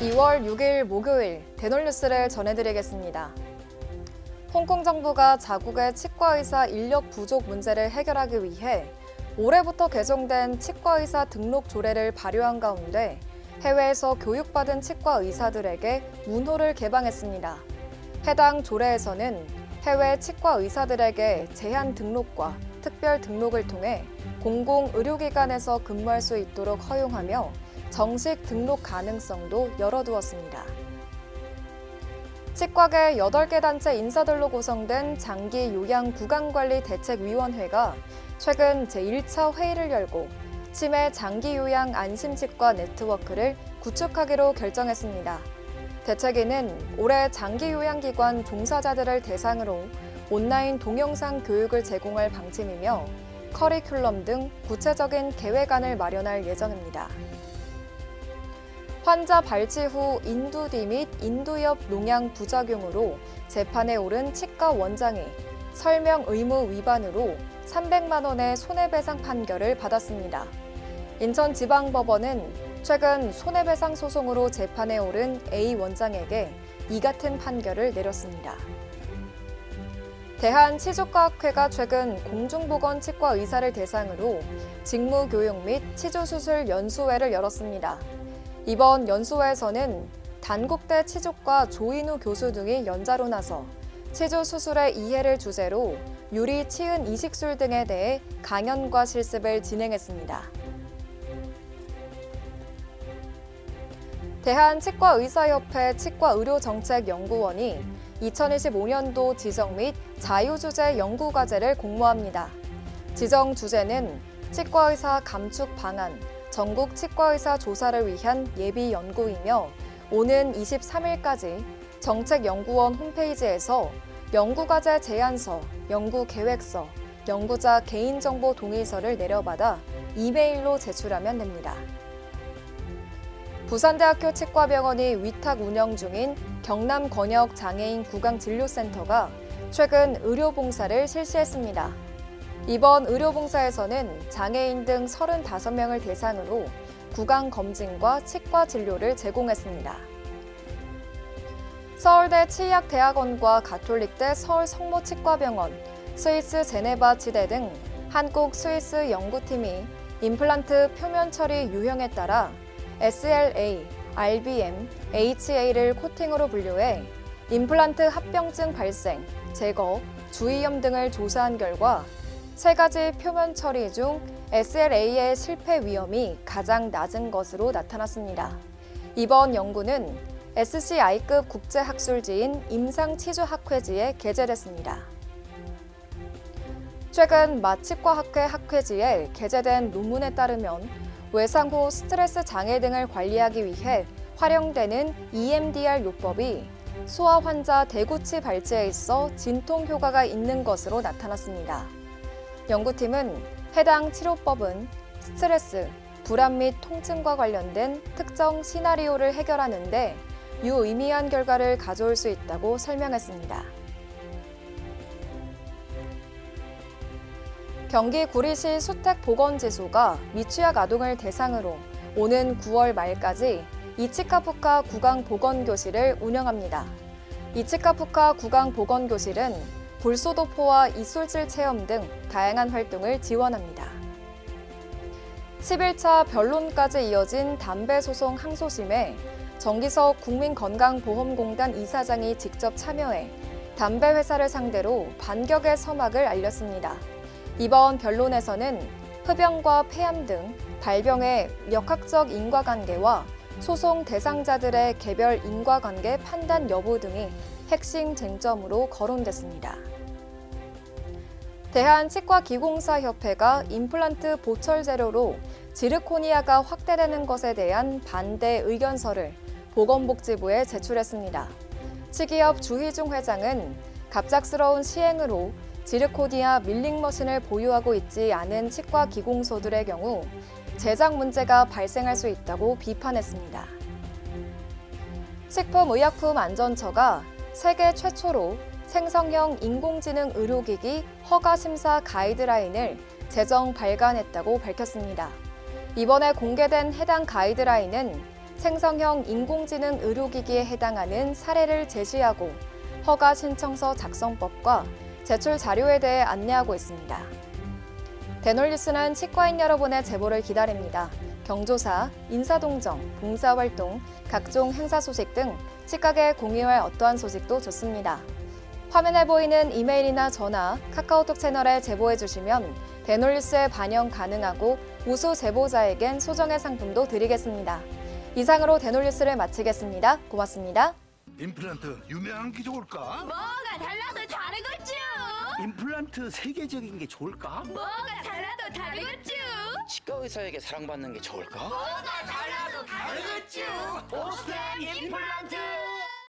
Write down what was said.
2월 6일 목요일 대놀뉴스를 전해드리겠습니다. 홍콩 정부가 자국의 치과의사 인력 부족 문제를 해결하기 위해 올해부터 개정된 치과의사 등록 조례를 발효한 가운데 해외에서 교육받은 치과의사들에게 문호를 개방했습니다. 해당 조례에서는 해외 치과의사들에게 제한 등록과 특별 등록을 통해 공공의료기관에서 근무할 수 있도록 허용하며 정식 등록 가능성도 열어두었습니다. 치과계 8개 단체 인사들로 구성된 장기 요양 구강관리 대책위원회가 최근 제1차 회의를 열고 치매 장기 요양 안심치과 네트워크를 구축하기로 결정했습니다. 대책위는 올해 장기 요양기관 종사자들을 대상으로 온라인 동영상 교육을 제공할 방침이며 커리큘럼 등 구체적인 계획안을 마련할 예정입니다. 환자 발치 후 인두뒤 및 인두엽 농양 부작용으로 재판에 오른 치과 원장이 설명 의무 위반으로 300만 원의 손해배상 판결을 받았습니다. 인천지방법원은 최근 손해배상 소송으로 재판에 오른 A 원장에게 이 같은 판결을 내렸습니다. 대한치주과학회가 최근 공중보건치과 의사를 대상으로 직무교육 및 치주수술 연수회를 열었습니다. 이번 연수회에서는 단국대 치주과 조인우 교수 등이 연자로 나서 치주 수술의 이해를 주제로 유리, 치은, 이식술 등에 대해 강연과 실습을 진행했습니다. 대한치과의사협회 치과의료정책연구원이 2025년도 지정 및 자유주제 연구과제를 공모합니다. 지정 주제는 치과의사 감축 방안, 전국 치과의사 조사를 위한 예비 연구이며 오는 23일까지 정책연구원 홈페이지에서 연구과제 제안서, 연구계획서, 연구자 개인정보 동의서를 내려받아 이메일로 제출하면 됩니다. 부산대학교 치과병원이 위탁 운영 중인 경남권역장애인 구강진료센터가 최근 의료봉사를 실시했습니다. 이번 의료봉사에서는 장애인 등 35명을 대상으로 구강검진과 치과 진료를 제공했습니다. 서울대 치의학대학원과 가톨릭대 서울성모치과병원, 스위스 제네바 치대 등 한국 스위스 연구팀이 임플란트 표면 처리 유형에 따라 SLA, RBM, HA를 코팅으로 분류해 임플란트 합병증 발생, 제거, 주의염 등을 조사한 결과 3가지 표면 처리 중 SLA의 실패 위험이 가장 낮은 것으로 나타났습니다. 이번 연구는 SCI급 국제학술지인 임상치주학회지에 게재됐습니다. 최근 마취과학회 학회지에 게재된 논문에 따르면 외상 후 스트레스 장애 등을 관리하기 위해 활용되는 EMDR 요법이 소아 환자 대구치 발치에 있어 진통 효과가 있는 것으로 나타났습니다. 연구팀은 해당 치료법은 스트레스, 불안 및 통증과 관련된 특정 시나리오를 해결하는 데 유의미한 결과를 가져올 수 있다고 설명했습니다. 경기 구리시 수택보건지소가 미취학 아동을 대상으로 오는 9월 말까지 이치카푸카 구강보건교실을 운영합니다. 이치카푸카 구강보건교실은 불소도포와 이술질 체험 등 다양한 활동을 지원합니다. 11차 변론까지 이어진 담배 소송 항소심에 정기석 국민건강보험공단 이사장이 직접 참여해 담배 회사를 상대로 반격의 서막을 알렸습니다. 이번 변론에서는 흡연과 폐암 등 발병의 역학적 인과관계와 소송 대상자들의 개별 인과관계 판단 여부 등이 핵심 쟁점으로 거론됐습니다. 대한치과기공사협회가 임플란트 보철 재료로 지르코니아가 확대되는 것에 대한 반대 의견서를 보건복지부에 제출했습니다. 치기업 주희중 회장은 갑작스러운 시행으로 지르코니아 밀링머신을 보유하고 있지 않은 치과기공소들의 경우 제작 문제가 발생할 수 있다고 비판했습니다. 식품의약품안전처가 세계 최초로 생성형 인공지능 의료기기 허가 심사 가이드라인을 제정 발간했다고 밝혔습니다. 이번에 공개된 해당 가이드라인은 생성형 인공지능 의료기기에 해당하는 사례를 제시하고 허가 신청서 작성법과 제출 자료에 대해 안내하고 있습니다. 대놀뉴스는 치과인 여러분의 제보를 기다립니다. 경조사, 인사동정, 봉사활동, 각종 행사 소식 등 치과계 공유할 어떠한 소식도 좋습니다. 화면에 보이는 이메일이나 전화, 카카오톡 채널에 제보해 주시면 대놀뉴스에 반영 가능하고 우수 제보자에겐 소정의 상품도 드리겠습니다. 이상으로 대놀뉴스를 마치겠습니다. 고맙습니다. 임플란트 유명한 게 좋을까? 뭐가 달라도 다르겠죠. 임플란트 세계적인 게 좋을까? 뭐가 달라도 다르겠죠. 치과 의사에게 사랑받는 게 좋을까? 뭐가 달라도 다르겠죠. 오스템 임플란트